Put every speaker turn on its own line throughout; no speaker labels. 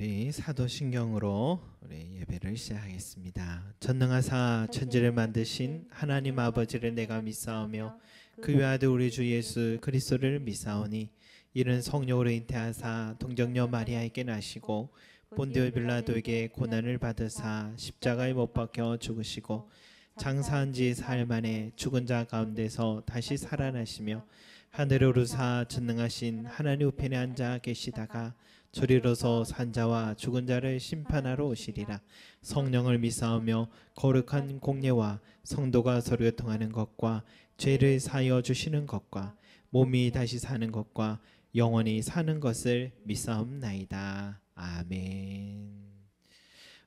우리 사도신경으로 우리 예배를 시작하겠습니다. 전능하사 천지를 만드신 하나님 아버지를 내가 믿사오며 그 외아들 우리 주 예수 그리스도를 믿사오니 이는 성령으로 잉태하사 동정녀 마리아에게 나시고 본디오 빌라도에게 고난을 받으사 십자가에 못 박혀 죽으시고 장사한 지 사흘 만에 죽은 자 가운데서 다시 살아나시며 하늘에 오르사 전능하신 하나님 우편에 앉아 계시다가 저리로서 산자와 죽은 자를 심판하러 오시리라. 성령을 믿사오며 거룩한 공예와 성도가 서로 교통하는 것과 죄를 사하여 주시는 것과 몸이 다시 사는 것과 영원히 사는 것을 믿사옵나이다. 아멘.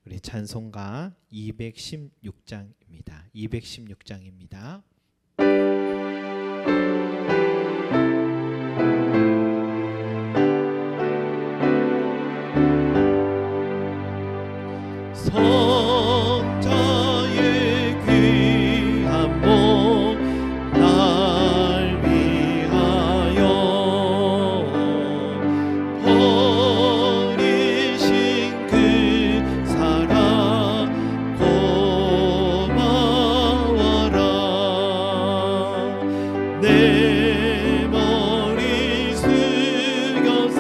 우리 찬송가 216장입니다. 216장입니다. 성자의 귀한 몸 날 위하여 버리신 그 사랑 고마워라. 내 머리 숙여서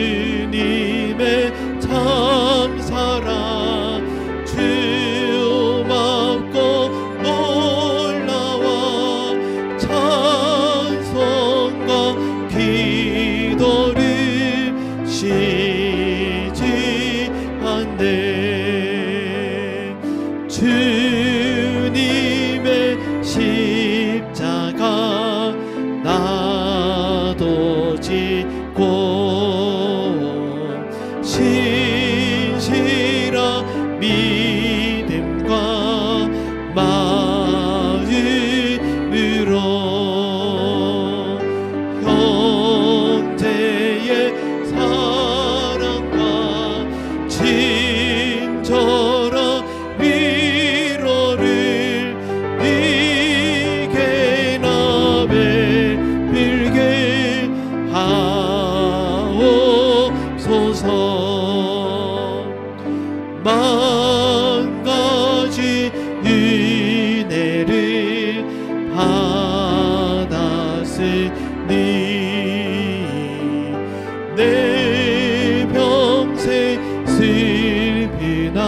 주님의 참사랑 주옵고 놀라와 찬송과 기도를 쉬지 않네. 주님의 십자가 나도 지고 신실한 믿음과 마음으로 형제의 사랑과 친절한 위로를 이게나 베풀게 하옵소서. 만 가지 은혜를 받았으니 내 평생 슬프나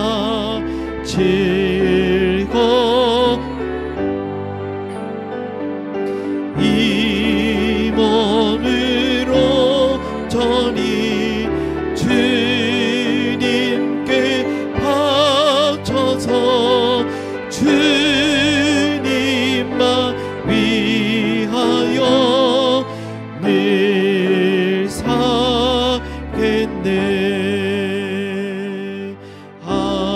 즐거 이 몸으로 전히 주님께 바쳐서 주님만 위하여 늘 살겠네. 아멘.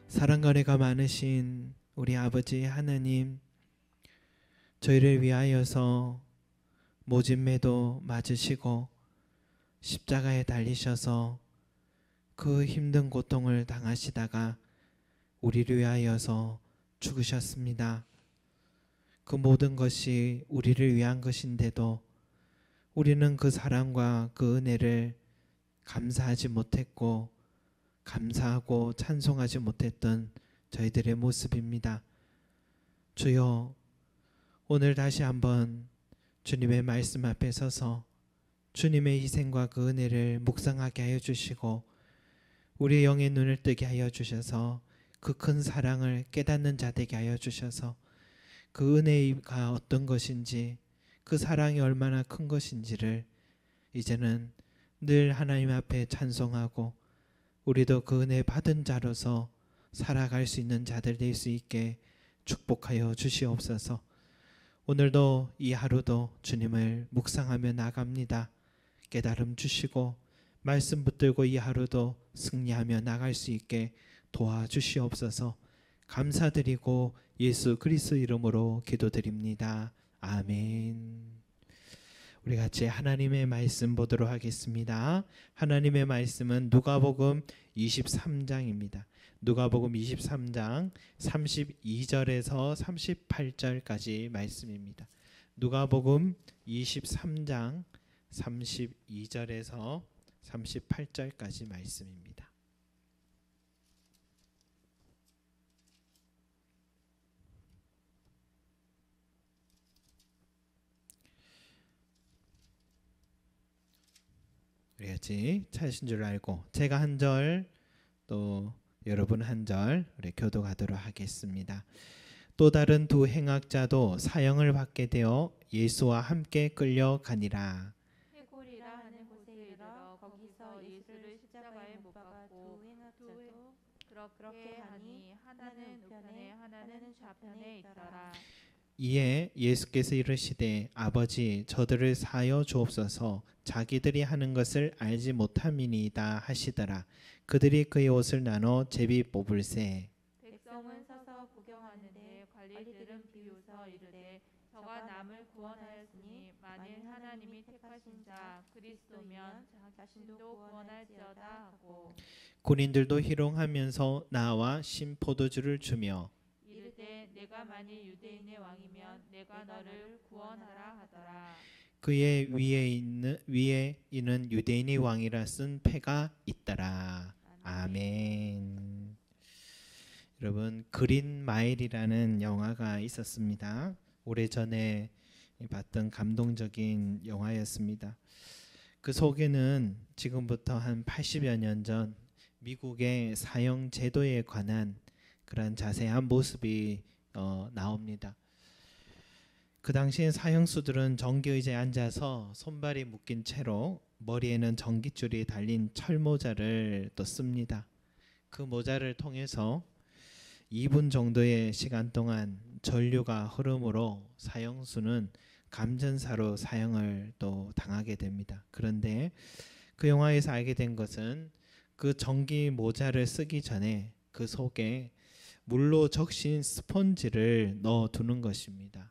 사랑과 은혜가 많으신 우리 아버지 하나님, 저희를 위하여서 모진 매도 맞으시고 십자가에 달리셔서 그 힘든 고통을 당하시다가 우리를 위하여서 죽으셨습니다. 그 모든 것이 우리를 위한 것인데도 우리는 그 사랑과 그 은혜를 감사하지 못했고 감사하고 찬송하지 못했던 저희들의 모습입니다. 주여, 오늘 다시 한번 주님의 말씀 앞에 서서 주님의 희생과 그 은혜를 묵상하게 하여 주시고 우리의 영의 눈을 뜨게 하여 주셔서 그 큰 사랑을 깨닫는 자 되게 하여 주셔서 그 은혜가 어떤 것인지 그 사랑이 얼마나 큰 것인지를 이제는 늘 하나님 앞에 찬송하고 우리도 그 은혜 받은 자로서 살아갈 수 있는 자들 될 수 있게 축복하여 주시옵소서. 오늘도 이 하루도 주님을 묵상하며 나갑니다. 깨달음 주시고 말씀 붙들고 이 하루도 승리하며 나갈 수 있게 도와주시옵소서. 감사드리고 예수 그리스도 이름으로 기도드립니다. 아멘. 우리 같이 하나님의 말씀 보도록 하겠습니다. 하나님의 말씀은 누가복음 23장입니다. 누가복음 23장 32절에서 38절까지 말씀입니다. 누가복음 23장 32절에서 38절까지 말씀입니다. 우리 같이 찾으신 줄 알고 제가 한 절 또 여러분 한 절 우리 교독하도록 하겠습니다. 또 다른 두 행악자도 사형을 받게 되어 예수와 함께 끌려가니라.
해골이라 하는 곳에 이르러 거기서 예수를 십자가에 못 박고 두 행악자도 그렇게 하니 하나는 우편에 하나는 좌편에 있더라.
이에 예수께서 이르시되 아버지 저들을 사하여 주옵소서 자기들이 하는 것을 알지 못함이니이다 하시더라. 그들이 그의 옷을 나눠 제비 뽑을세.
백성은 서서 구경하는데 관리들은 비웃어 이르되 저가 남을 구원하였으니 만일 하나님이 택하신 자 그리스도면 자신도 구원할지어다 하고
군인들도 희롱하면서 나와 신 포도주를 주며
이르되 내가 만일 유대인의 왕이면 내가 너를 구원하라 하더라.
그의 위에 이는 유대인의 왕이라 쓴 패가 있더라. 아멘. 여러분 그린 마일이라는 영화가 있었습니다. 오래전에 봤던 감동적인 영화였습니다. 그 속에는 지금부터 한 80여 년 전 미국의 사형 제도에 관한 그런 자세한 모습이 나옵니다. 그 당시에 사형수들은 정교의자에 앉아서 손발이 묶인 채로 머리에는 전깃줄이 달린 철모자를 또 씁니다. 그 모자를 통해서 2분 정도의 시간 동안 전류가 흐름으로 사형수는 감전사로 사형을 또 당하게 됩니다. 그런데 그 영화에서 알게 된 것은 그 전기 모자를 쓰기 전에 그 속에 물로 적신 스펀지를 넣어두는 것입니다.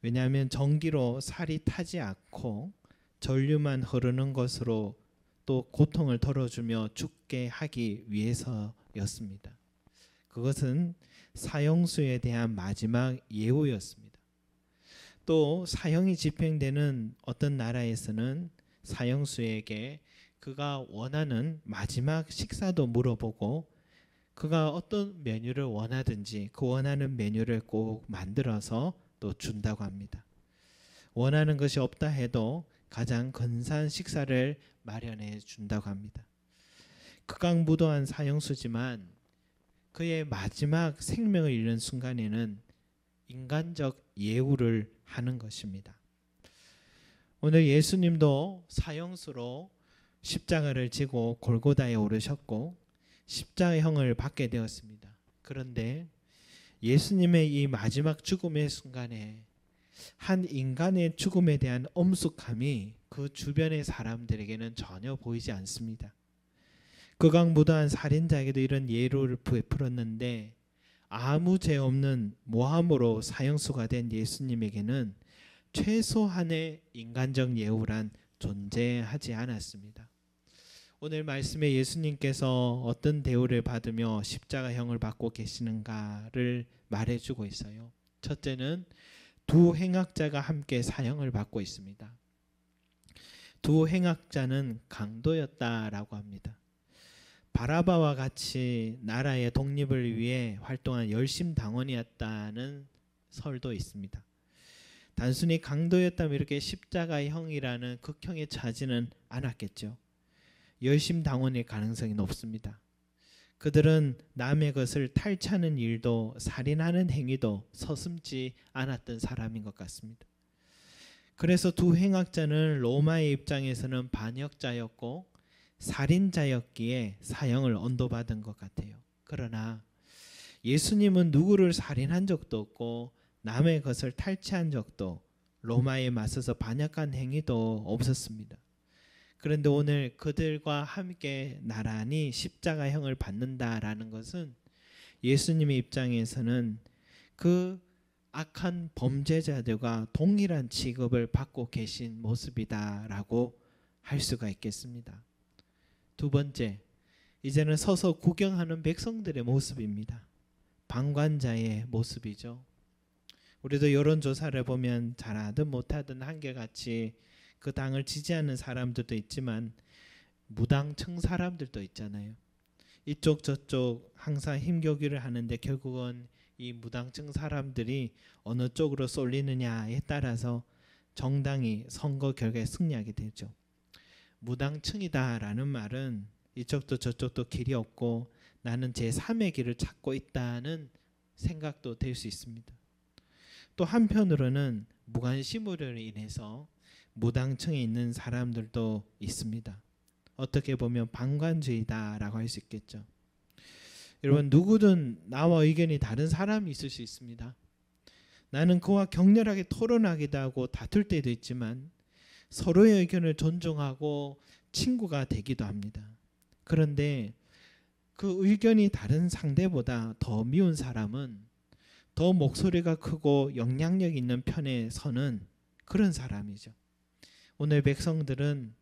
왜냐하면 전기로 살이 타지 않고 전류만 흐르는 것으로 또 고통을 덜어주며 죽게 하기 위해서였습니다. 그것은 사형수에 대한 마지막 예우였습니다. 또 사형이 집행되는 어떤 나라에서는 사형수에게 그가 원하는 마지막 식사도 물어보고 그가 어떤 메뉴를 원하든지 그 원하는 메뉴를 꼭 만들어서 또 준다고 합니다. 원하는 것이 없다 해도 가장 근사한 식사를 마련해 준다고 합니다. 극악무도한 사형수지만 그의 마지막 생명을 잃는 순간에는 인간적 예우를 하는 것입니다. 오늘 예수님도 사형수로 십자가를 지고 골고다에 오르셨고 십자형을 받게 되었습니다. 그런데 예수님의 이 마지막 죽음의 순간에 한 인간의 죽음에 대한 엄숙함이 그 주변의 사람들에게는 전혀 보이지 않습니다. 극악무도한 살인자에게도 이런 예로를 베풀었는데 아무 죄 없는 모함으로 사형수가 된 예수님에게는 최소한의 인간적 예우란 존재하지 않았습니다. 오늘 말씀에 예수님께서 어떤 대우를 받으며 십자가형을 받고 계시는가를 말해주고 있어요. 첫째는 두 행악자가 함께 사형을 받고 있습니다. 두 행악자는 강도였다라고 합니다. 바라바와 같이 나라의 독립을 위해 활동한 열심당원이었다는 설도 있습니다. 단순히 강도였다면 이렇게 십자가형이라는 극형에 차지는 않았겠죠. 열심당원일 가능성이 높습니다. 그들은 남의 것을 탈취하는 일도 살인하는 행위도 서슴지 않았던 사람인 것 같습니다. 그래서 두 행악자는 로마의 입장에서는 반역자였고 살인자였기에 사형을 언도받은 것 같아요. 그러나 예수님은 누구를 살인한 적도 없고 남의 것을 탈취한 적도, 로마에 맞서서 반역한 행위도 없었습니다. 그런데 오늘 그들과 함께 나란히 십자가형을 받는다라는 것은 예수님의 입장에서는 그 악한 범죄자들과 동일한 취급을 받고 계신 모습이다라고 할 수가 있겠습니다. 두 번째, 이제는 서서 구경하는 백성들의 모습입니다. 방관자의 모습이죠. 우리도 여론조사를 보면 잘하든 못하든 한결같이 그 당을 지지하는 사람들도 있지만 무당층 사람들도 있잖아요. 이쪽 저쪽 항상 힘겨루기를 하는데 결국은 이 무당층 사람들이 어느 쪽으로 쏠리느냐에 따라서 정당이 선거 결과에 승리하게 되죠. 무당층이다라는 말은 이쪽도 저쪽도 길이 없고 나는 제3의 길을 찾고 있다는 생각도 될 수 있습니다. 또 한편으로는 무관심으로 인해서 무당층에 있는 사람들도 있습니다. 어떻게 보면 방관주의다라고 할 수 있겠죠. 여러분, 누구든 나와 의견이 다른 사람이 있을 수 있습니다. 나는 그와 격렬하게 토론하기도 하고 다툴 때도 있지만 서로의 의견을 존중하고 친구가 되기도 합니다. 그런데 그 의견이 다른 상대보다 더 미운 사람은 더 목소리가 크고 영향력 있는 편에 서는 그런 사람이죠. 오늘 백성들은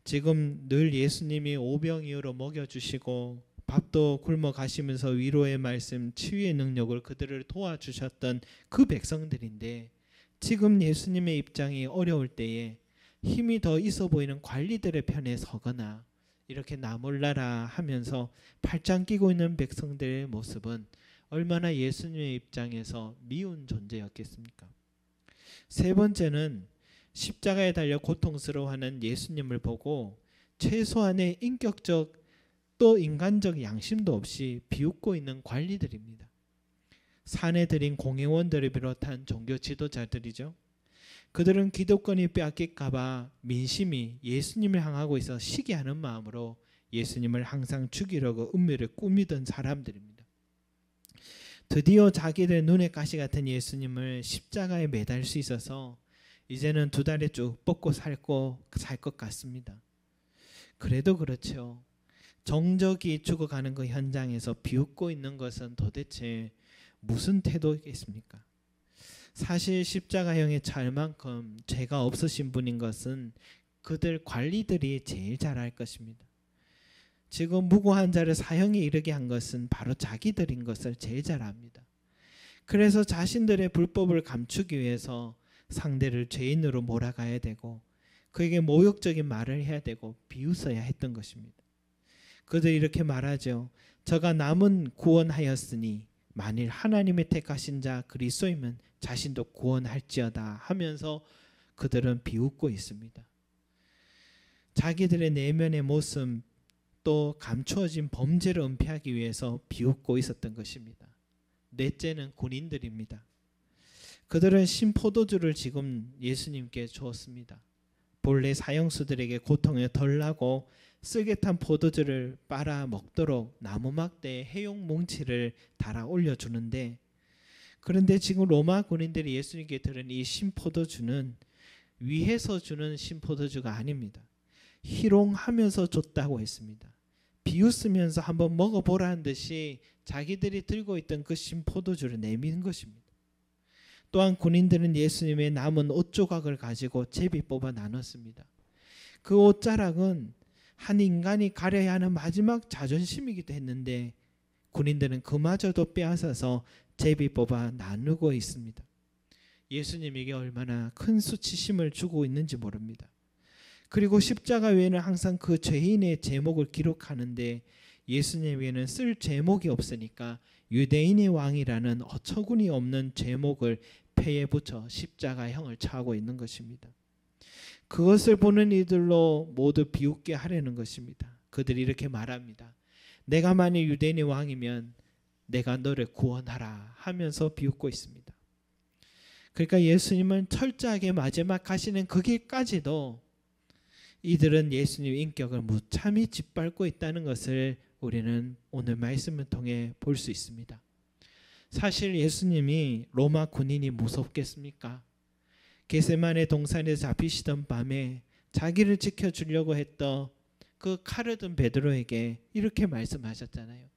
지금 늘 예수님이 오병이어로 먹여주시고 밥도 굶어 가시면서 위로의 말씀, 치유의 능력을 그들을 도와주셨던 그 백성들인데 지금 예수님의 입장이 어려울 때에 힘이 더 있어 보이는 관리들의 편에 서거나 이렇게 나 몰라라 하면서 팔짱 끼고 있는 백성들의 모습은 얼마나 예수님의 입장에서 미운 존재였겠습니까? 세 번째는 십자가에 달려 고통스러워하는 예수님을 보고 최소한의 인격적 또 인간적 양심도 없이 비웃고 있는 관리들입니다. 산에 들인 공회원들을 비롯한 종교 지도자들이죠. 그들은 기득권이 빼앗길까 봐 민심이 예수님을 향하고 있어 시기하는 마음으로 예수님을 항상 죽이려고 음모를 꾸미던 사람들입니다. 드디어 자기들 눈에 가시 같은 예수님을 십자가에 매달 수 있어서 이제는 두 다리 쭉 뻗고 살 것 같습니다. 그래도 그렇죠. 정적이 죽어가는 그 현장에서 비웃고 있는 것은 도대체 무슨 태도겠습니까? 사실 십자가형에 처할 만큼 죄가 없으신 분인 것은 그들 관리들이 제일 잘 알 것입니다. 지금 무고한 자를 사형에 이르게 한 것은 바로 자기들인 것을 제일 잘 압니다. 그래서 자신들의 불법을 감추기 위해서 상대를 죄인으로 몰아가야 되고 그에게 모욕적인 말을 해야 되고 비웃어야 했던 것입니다. 그들이 이렇게 말하죠. 저가 남은 구원하였으니 만일 하나님의 택하신 자 그리스도이면 자신도 구원할지어다 하면서 그들은 비웃고 있습니다. 자기들의 내면의 모습 또 감추어진 범죄를 은폐하기 위해서 비웃고 있었던 것입니다. 넷째는 군인들입니다. 그들은 신포도주를 지금 예수님께 주었습니다. 본래 사형수들에게 고통을 덜 나고 쓸개탄 포도주를 빨아 먹도록 나무막대에 해용 뭉치를 달아 올려주는데 그런데 지금 로마 군인들이 예수님께 들은 이 신포도주는 위에서 주는 신포도주가 아닙니다. 희롱하면서 줬다고 했습니다. 비웃으면서 한번 먹어보라는 듯이 자기들이 들고 있던 그 신포도주를 내미는 것입니다. 또한 군인들은 예수님의 남은 옷 조각을 가지고 제비 뽑아 나눴습니다. 그 옷자락은 한 인간이 가려야 하는 마지막 자존심이기도 했는데 군인들은 그마저도 빼앗아서 제비 뽑아 나누고 있습니다. 예수님에게 얼마나 큰 수치심을 주고 있는지 모릅니다. 그리고 십자가 외에는 항상 그 죄인의 제목을 기록하는데 예수님에게는 쓸 제목이 없으니까 유대인의 왕이라는 어처구니 없는 제목을 폐에 붙여 십자가형을 차고 있는 것입니다. 그것을 보는 이들로 모두 비웃게 하려는 것입니다. 그들이 이렇게 말합니다. 내가 만일 유대인의 왕이면 내가 너를 구원하라 하면서 비웃고 있습니다. 그러니까 예수님은 철저하게 마지막 가시는 그 길까지도 이들은 예수님의 인격을 무참히 짓밟고 있다는 것을 우리는 오늘 말씀을 통해 볼 수 있습니다. 사실 예수님이 로마 군인이 무섭겠습니까? 겟세마네 동산에서 잡히시던 밤에 자기를 지켜주려고 했던 그 칼을 든 베드로에게 이렇게 말씀하셨잖아요.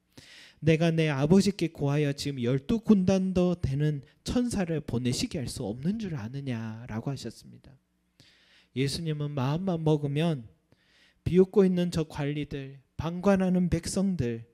내가 내 아버지께 구하여 지금 12군단도 되는 천사를 보내시게 할 수 없는 줄 아느냐라고 하셨습니다. 예수님은 마음만 먹으면 비웃고 있는 저 관리들, 방관하는 백성들,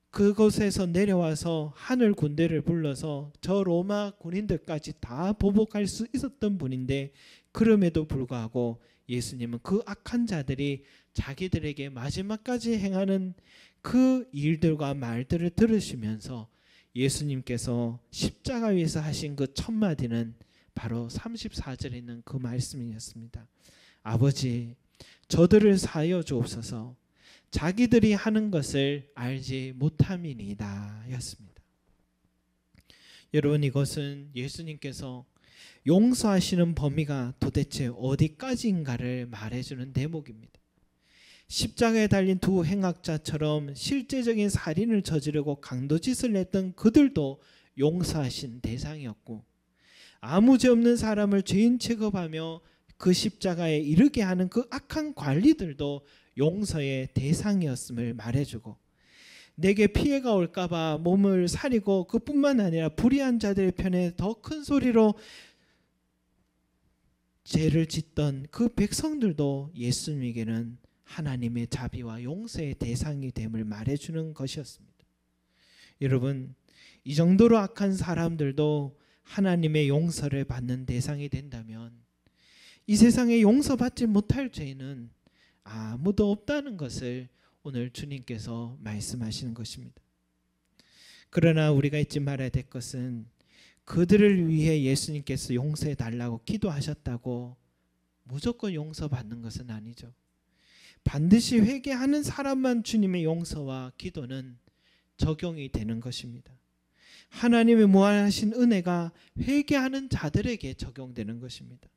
그곳에서 내려와서 하늘 군대를 불러서 저 로마 군인들까지 다 보복할 수 있었던 분인데, 그럼에도 불구하고 예수님은 그 악한 자들이 자기들에게 마지막까지 행하는 그 일들과 말들을 들으시면서 예수님께서 십자가 위에서 하신 그 첫 마디는 바로 34절에 있는 그 말씀이었습니다. 아버지, 저들을 사하여 주옵소서. 자기들이 하는 것을 알지 못함이니이다 였습니다. 여러분, 이것은 예수님께서 용서하시는 범위가 도대체 어디까지인가를 말해주는 대목입니다. 십자가에 달린 두 행악자처럼 실제적인 살인을 저지르고 강도짓을 했던 그들도 용서하신 대상이었고, 아무 죄 없는 사람을 죄인 취급하며 그 십자가에 이르게 하는 그 악한 관리들도 용서의 대상이었음을 말해주고, 내게 피해가 올까봐 몸을 사리고 그뿐만 아니라 불의한 자들의 편에 더 큰 소리로 죄를 짓던 그 백성들도 예수님에게는 하나님의 자비와 용서의 대상이 됨을 말해주는 것이었습니다. 여러분, 이 정도로 악한 사람들도 하나님의 용서를 받는 대상이 된다면 이 세상에 용서받지 못할 죄는 아무도 없다는 것을 오늘 주님께서 말씀하시는 것입니다. 그러나 우리가 잊지 말아야 될 것은 그들을 위해 예수님께서 용서해 달라고 기도하셨다고 무조건 용서받는 것은 아니죠. 반드시 회개하는 사람만 주님의 용서와 기도는 적용이 되는 것입니다. 하나님의 무한하신 은혜가 회개하는 자들에게 적용되는 것입니다.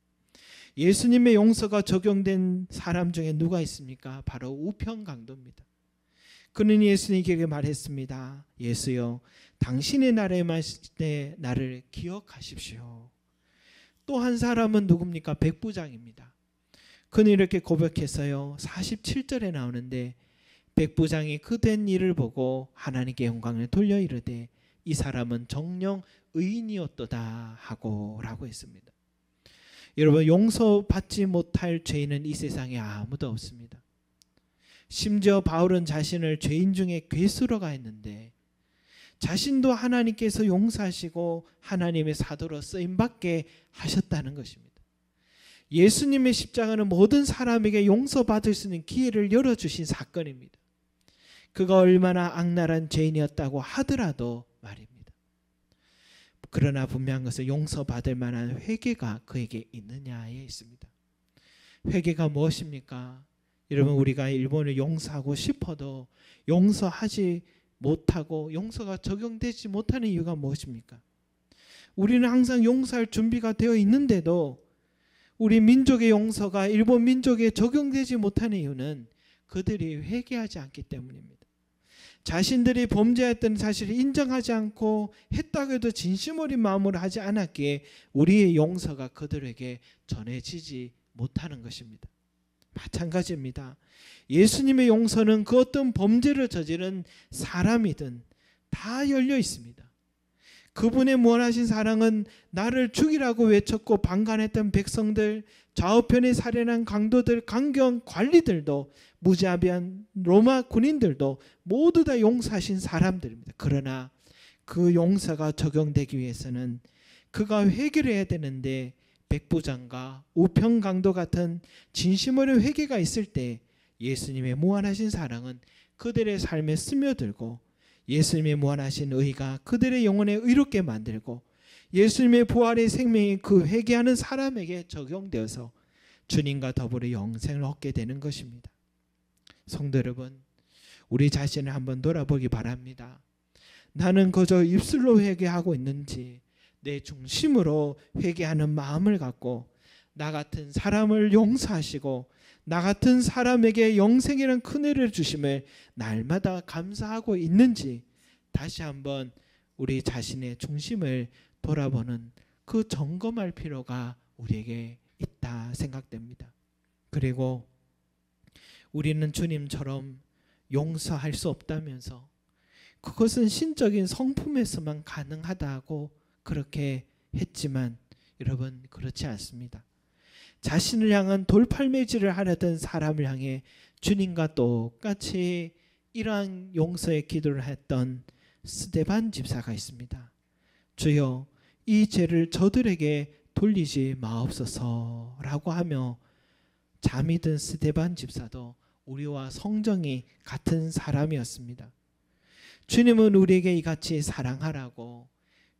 예수님의 용서가 적용된 사람 중에 누가 있습니까? 바로 우편강도입니다. 그는 예수님에게 말했습니다. 예수여, 당신의 나라에 마실 때 나를 기억하십시오. 또 한 사람은 누굽니까? 백부장입니다. 그는 이렇게 고백했어요. 47절에 나오는데, 백부장이 그 된 일을 보고 하나님께 영광을 돌려 이르되 이 사람은 정녕 의인이었도다 하고 라고 했습니다. 여러분, 용서받지 못할 죄인은 이 세상에 아무도 없습니다. 심지어 바울은 자신을 죄인 중에 괴수로가 했는데 자신도 하나님께서 용서하시고 하나님의 사도로 쓰임받게 하셨다는 것입니다. 예수님의 십자가는 모든 사람에게 용서받을 수 있는 기회를 열어주신 사건입니다. 그가 얼마나 악랄한 죄인이었다고 하더라도 말입니다. 그러나 분명한 것은 용서받을 만한 회개가 그에게 있느냐에 있습니다. 회개가 무엇입니까? 여러분, 우리가 일본을 용서하고 싶어도 용서하지 못하고 용서가 적용되지 못하는 이유가 무엇입니까? 우리는 항상 용서할 준비가 되어 있는데도 우리 민족의 용서가 일본 민족에 적용되지 못하는 이유는 그들이 회개하지 않기 때문입니다. 자신들이 범죄했던 사실을 인정하지 않고 했다고 해도 진심 어린 마음으로 하지 않았기에 우리의 용서가 그들에게 전해지지 못하는 것입니다. 마찬가지입니다. 예수님의 용서는 그 어떤 범죄를 저지른 사람이든 다 열려 있습니다. 그분의 무한하신 사랑은 나를 죽이라고 외쳤고 방관했던 백성들, 좌우편에 살인한 강도들, 강경 관리들도, 무자비한 로마 군인들도 모두 다 용서하신 사람들입니다. 그러나 그 용서가 적용되기 위해서는 그가 회개를 해야 되는데, 백부장과 우편강도 같은 진심 어린 회개가 있을 때 예수님의 무한하신 사랑은 그들의 삶에 스며들고, 예수님의 무한하신 의가 그들의 영혼에 의롭게 만들고, 예수님의 부활의 생명이 그 회개하는 사람에게 적용되어서 주님과 더불어 영생을 얻게 되는 것입니다. 성도 여러분, 우리 자신을 한번 돌아보기 바랍니다. 나는 그저 입술로 회개하고 있는지, 내 중심으로 회개하는 마음을 갖고 나 같은 사람을 용서하시고 나 같은 사람에게 영생이란 큰 은혜를 주심을 날마다 감사하고 있는지 다시 한번 우리 자신의 중심을 돌아보는 그 점검할 필요가 우리에게 있다 생각됩니다. 그리고 우리는 주님처럼 용서할 수 없다면서 그것은 신적인 성품에서만 가능하다고 그렇게 했지만 여러분 그렇지 않습니다. 자신을 향한 돌팔매질을 하려던 사람을 향해 주님과 똑같이 이러한 용서의 기도를 했던 스데반 집사가 있습니다. 주여 이 죄를 저들에게 돌리지 마옵소서 라고 하며 잠이 든 스데반 집사도 우리와 성정이 같은 사람이었습니다. 주님은 우리에게 이같이 사랑하라고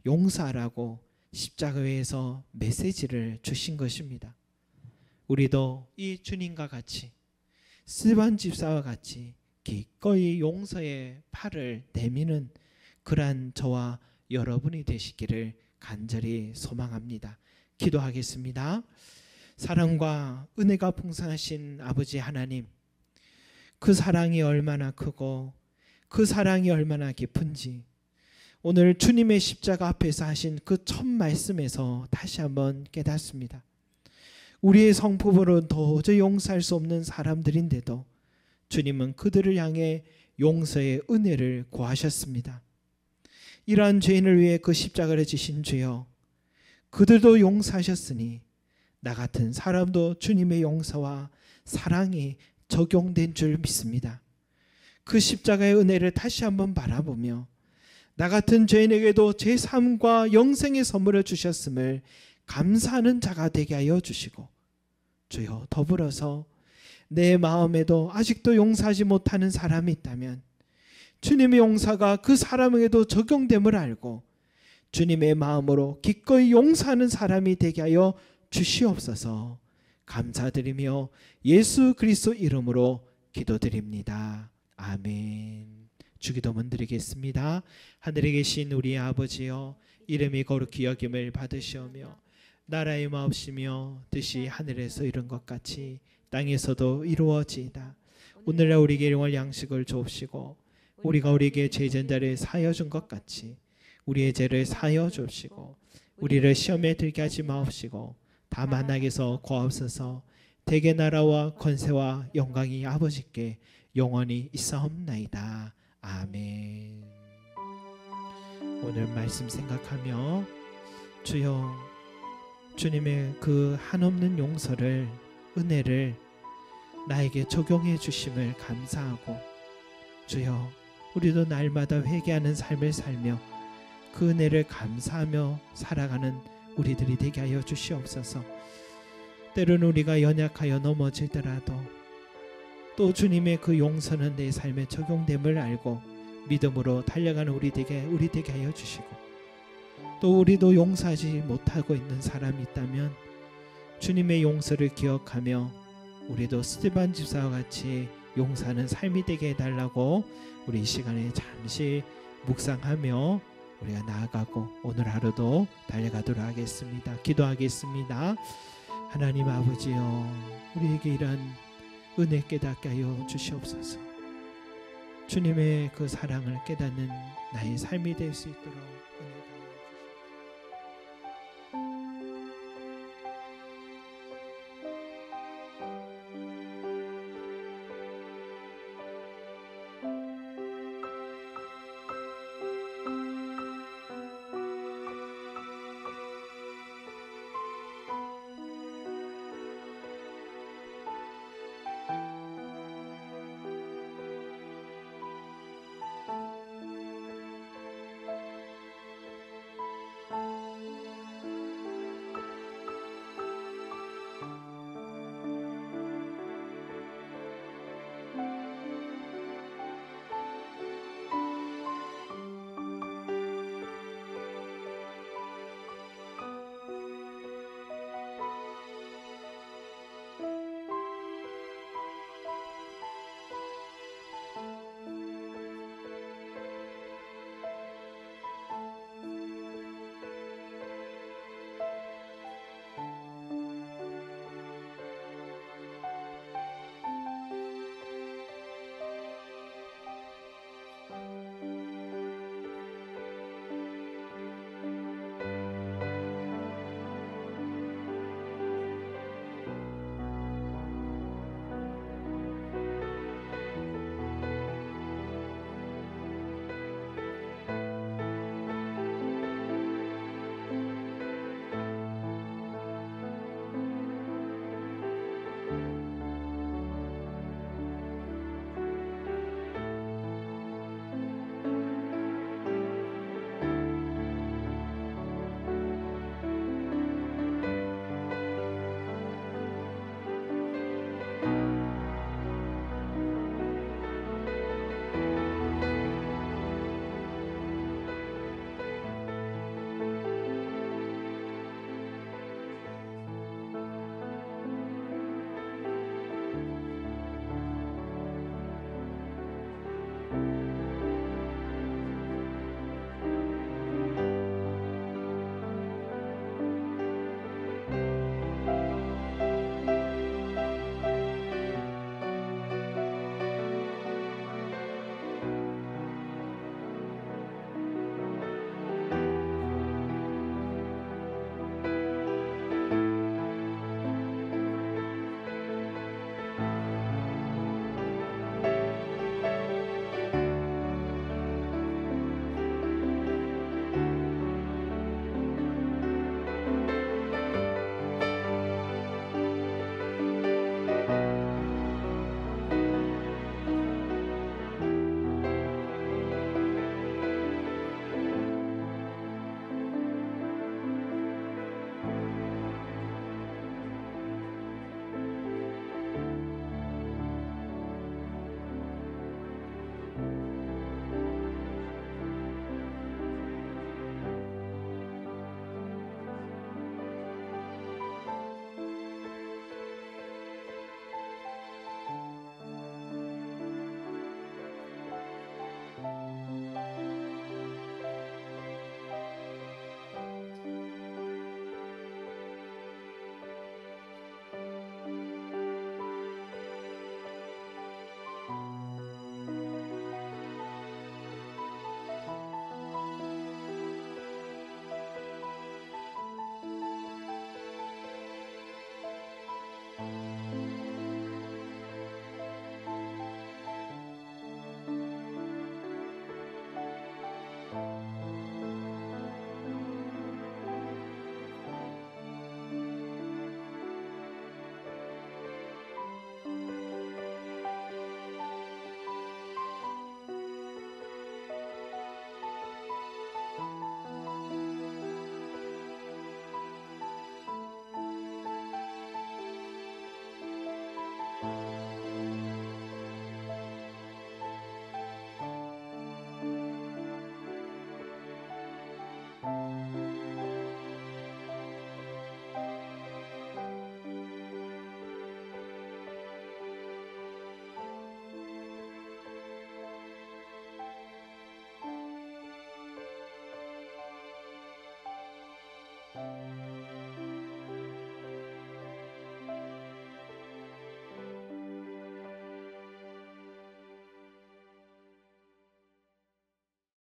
용서하라고 십자가에서 메시지를 주신 것입니다. 우리도 이 주님과 같이 스데반 집사와 같이 기꺼이 용서의 팔을 내미는 그러한 저와 여러분이 되시기를 간절히 소망합니다. 기도하겠습니다. 사랑과 은혜가 풍성하신 아버지 하나님, 그 사랑이 얼마나 크고 그 사랑이 얼마나 깊은지 오늘 주님의 십자가 앞에서 하신 그 첫 말씀에서 다시 한번 깨닫습니다. 우리의 성품으로는 도저히 용서할 수 없는 사람들인데도 주님은 그들을 향해 용서의 은혜를 구하셨습니다. 이러한 죄인을 위해 그 십자가를 지신 주여, 그들도 용서하셨으니 나 같은 사람도 주님의 용서와 사랑이 적용된 줄 믿습니다. 그 십자가의 은혜를 다시 한번 바라보며 나 같은 죄인에게도 제3과 영생의 선물을 주셨음을 감사하는 자가 되게 하여 주시고, 주여 더불어서 내 마음에도 아직도 용서하지 못하는 사람이 있다면 주님의 용서가 그 사람에게도 적용됨을 알고 주님의 마음으로 기꺼이 용서하는 사람이 되게 하여 주시옵소서. 감사드리며 예수 그리스도 이름으로 기도드립니다. 아멘. 주기도문 드리겠습니다. 하늘에 계신 우리 아버지여, 이름이 거룩히 여김을 받으시오며 나라의 마옵시며 뜻이 하늘에서 이룬 것 같이 땅에서도 이루어지이다. 오늘날 우리에게 일용할 양식을 주옵시고 우리가 우리에게 죄전자를 사하여 준 것 같이 우리의 죄를 사하여 주옵시고 우리를 시험에 들게 하지 마옵시고 다만 악에서 구하옵소서. 대개 나라와 권세와 영광이 아버지께 영원히 있사옵나이다. 아멘. 오늘 말씀 생각하며 주여, 주님의 그 한없는 용서를, 은혜를 나에게 적용해 주심을 감사하고, 주여 우리도 날마다 회개하는 삶을 살며 그 은혜를 감사하며 살아가는 우리들이 되게 하여 주시옵소서. 때로는 우리가 연약하여 넘어지더라도 또 주님의 그 용서는 내 삶에 적용됨을 알고 믿음으로 달려가는 우리 되게 하여 주시고, 또 우리도 용서하지 못하고 있는 사람이 있다면 주님의 용서를 기억하며 우리도 스데반 집사와 같이 용서하는 삶이 되게 해달라고 우리 이 시간에 잠시 묵상하며 우리가 나아가고 오늘 하루도 달려가도록 하겠습니다. 기도하겠습니다. 하나님 아버지여, 우리에게 이러한 은혜 깨닫게 하여 주시옵소서. 주님의 그 사랑을 깨닫는 나의 삶이 될 수 있도록 은혜